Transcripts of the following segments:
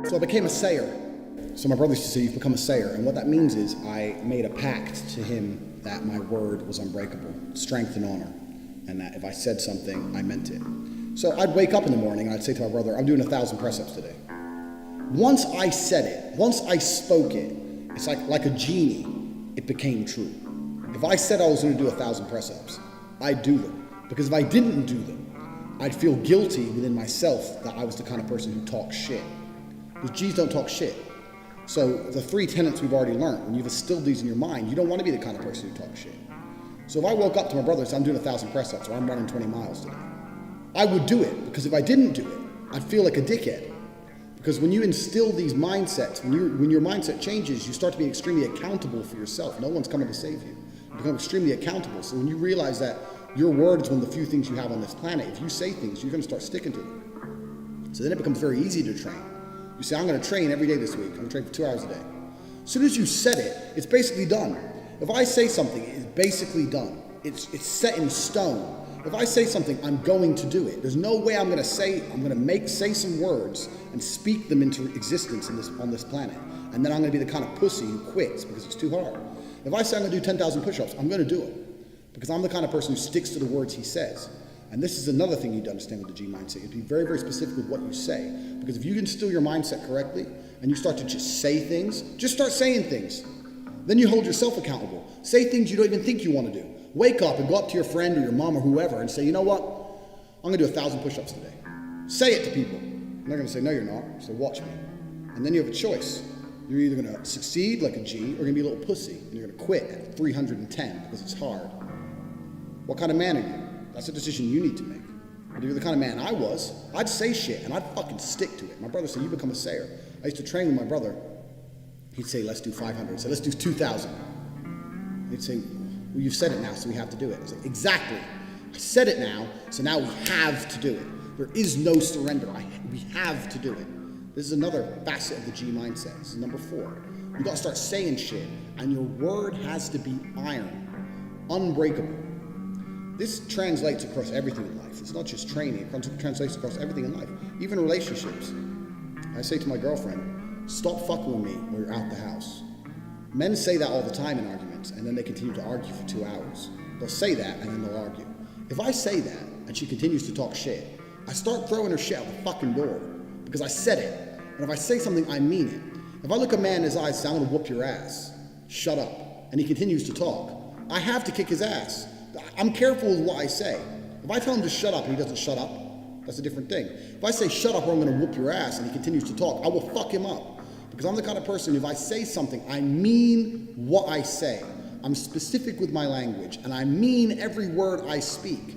So I became a sayer. So my brother used to say, you've become a sayer. And what that means is I made a pact to him that my word was unbreakable, strength and honor. And that if I said something, I meant it. So I'd wake up in the morning and I'd say to my brother, I'm doing 1,000 press-ups today. Once I said it, once I spoke it, it's like a genie, it became true. If I said I was going to do 1,000 press-ups, I'd do them. Because if I didn't do them, I'd feel guilty within myself that I was the kind of person who talks shit. Because G's don't talk shit. So the 3 tenets we've already learned, when you've instilled these in your mind, you don't want to be the kind of person who talks shit. So if I woke up to my brother and said, I'm doing 1,000 press-ups, or I'm running 20 miles today, I would do it, because if I didn't do it, I'd feel like a dickhead. Because when you instill these mindsets, when your mindset changes, you start to be extremely accountable for yourself. No one's coming to save you. You become extremely accountable. So when you realize that your word is one of the few things you have on this planet, if you say things, you're going to start sticking to them. So then it becomes very easy to train. You say, I'm going to train every day this week. I'm going to train for 2 hours a day. As soon as you said it, it's basically done. If I say something, it's basically done. It's set in stone. If I say something, I'm going to do it. There's no way I'm going to say some words and speak them into existence on this planet. And then I'm going to be the kind of pussy who quits because it's too hard. If I say I'm going to do 10,000 push-ups, I'm going to do it. Because I'm the kind of person who sticks to the words he says. And this is another thing you need to understand with the G mindset. You have to be very, very specific with what you say. Because if you instill your mindset correctly and you start to just say things, just start saying things. Then you hold yourself accountable. Say things you don't even think you want to do. Wake up and go up to your friend or your mom or whoever and say, you know what? I'm going to do 1,000 push-ups today. Say it to people. And they're going to say, no, you're not. So watch me. And then you have a choice. You're either going to succeed like a G or you're going to be a little pussy. And you're going to quit at 310 because it's hard. What kind of man are you? That's a decision you need to make. If you're the kind of man I was, I'd say shit and I'd fucking stick to it. My brother said, you become a sayer. I used to train with my brother. He'd say, let's do 500. I'd say, let's do 2,000. He'd say, well, you've said it now, so we have to do it. I said, exactly. I said it now, so now we have to do it. There is no surrender. We have to do it. This is another facet of the G mindset. This is number 4. You gotta start saying shit, and your word has to be iron, unbreakable. This translates across everything in life. It's not just training, it translates across everything in life, even relationships. I say to my girlfriend, stop fucking with me or you're out the house. Men say that all the time in arguments, and then they continue to argue for 2 hours. They'll say that, and then they'll argue. If I say that, and she continues to talk shit, I start throwing her shit out the fucking door, because I said it. And if I say something, I mean it. If I look a man in his eyes and say, I'm gonna whoop your ass, shut up, and he continues to talk, I have to kick his ass. I'm careful with what I say. If I tell him to shut up and he doesn't shut up, that's a different thing. If I say shut up or I'm gonna whoop your ass and he continues to talk, I will fuck him up. Because I'm the kind of person, if I say something, I mean what I say. I'm specific with my language, and I mean every word I speak.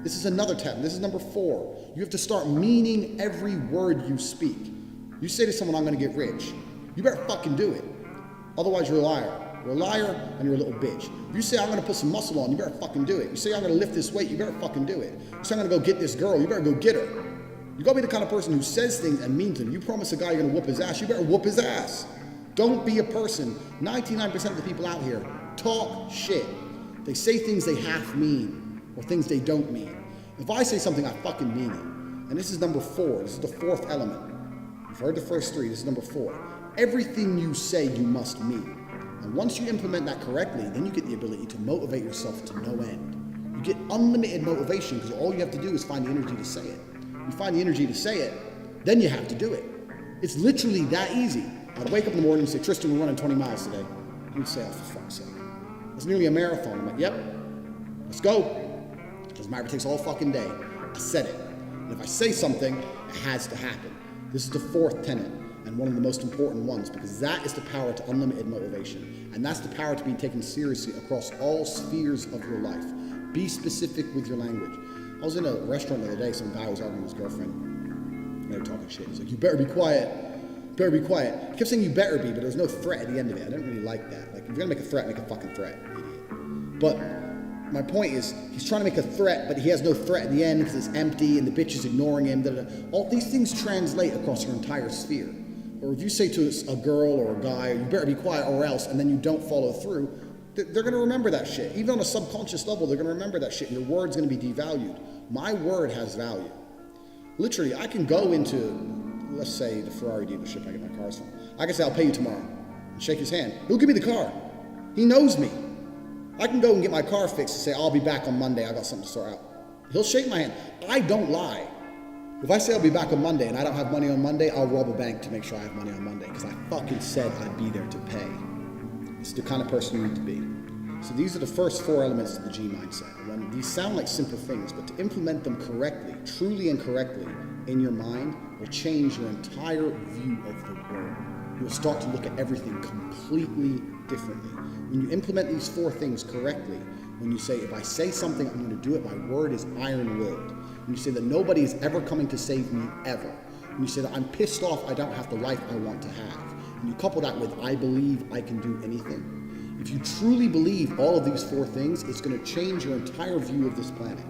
This is another tab. This is number 4. You have to start meaning every word you speak. You say to someone, I'm going to get rich. You better fucking do it. Otherwise, you're a liar. You're a liar, and you're a little bitch. If you say, I'm going to put some muscle on, you better fucking do it. You say, I'm going to lift this weight, you better fucking do it. You say, I'm going to go get this girl, you better go get her. You gotta be the kind of person who says things and means them. You promise a guy you're gonna whoop his ass, you better whoop his ass. Don't be a person. 99% of the people out here talk shit. They say things they half mean, or things they don't mean. If I say something, I fucking mean it. And this is number 4. This is the 4th element. You've heard the first 3, this is number 4. Everything you say, you must mean. And once you implement that correctly, then you get the ability to motivate yourself to no end. You get unlimited motivation because all you have to do is find the energy to say it. You find the energy to say it, then you have to do it. It's literally that easy. I'd wake up in the morning and say, Tristan, we're running 20 miles today. You'd say, oh, for fuck's sake. It's nearly a marathon. I'm like, yep, let's go. Doesn't matter if it takes all fucking day. I said it. And if I say something, it has to happen. This is the 4th tenet, and one of the most important ones, because that is the power to unlimited motivation. And that's the power to be taken seriously across all spheres of your life. Be specific with your language. I was in a restaurant the other day, some guy was arguing with his girlfriend. They were talking shit. He's like, you better be quiet. You better be quiet. He kept saying you better be, but there was no threat at the end of it. I didn't really like that. Like, if you're gonna make a threat, make a fucking threat, idiot. But my point is, he's trying to make a threat, but he has no threat at the end because it's empty and the bitch is ignoring him. All these things translate across your entire sphere. Or if you say to a girl or a guy, you better be quiet or else, and then you don't follow through, they're going to remember that shit. Even on a subconscious level, they're going to remember that shit, and your word's going to be devalued. My word has value. Literally, I can go into let's say the Ferrari dealership I get my cars from. I can say, I'll pay you tomorrow, and shake his hand. He'll give me the car. He knows me. I can go and get my car fixed and say, I'll be back on Monday, I got something to sort out. He'll shake my hand. I don't lie. If I say I'll be back on Monday and I don't have money on Monday, I'll rob a bank to make sure I have money on Monday, because I fucking said I'd be there to pay. It's the kind of person you need to be. So these are the first 4 elements of the G mindset. And these sound like simple things, but to implement them correctly, truly and correctly, in your mind will change your entire view of the world. You will start to look at everything completely differently. When you implement these 4 things correctly, when you say, if I say something, I'm going to do it, my word is iron-willed. When you say that nobody is ever coming to save me, ever. When you say that I'm pissed off, I don't have the life I want to have. And you couple that with, I believe I can do anything. If you truly believe all of these 4 things, it's going to change your entire view of this planet.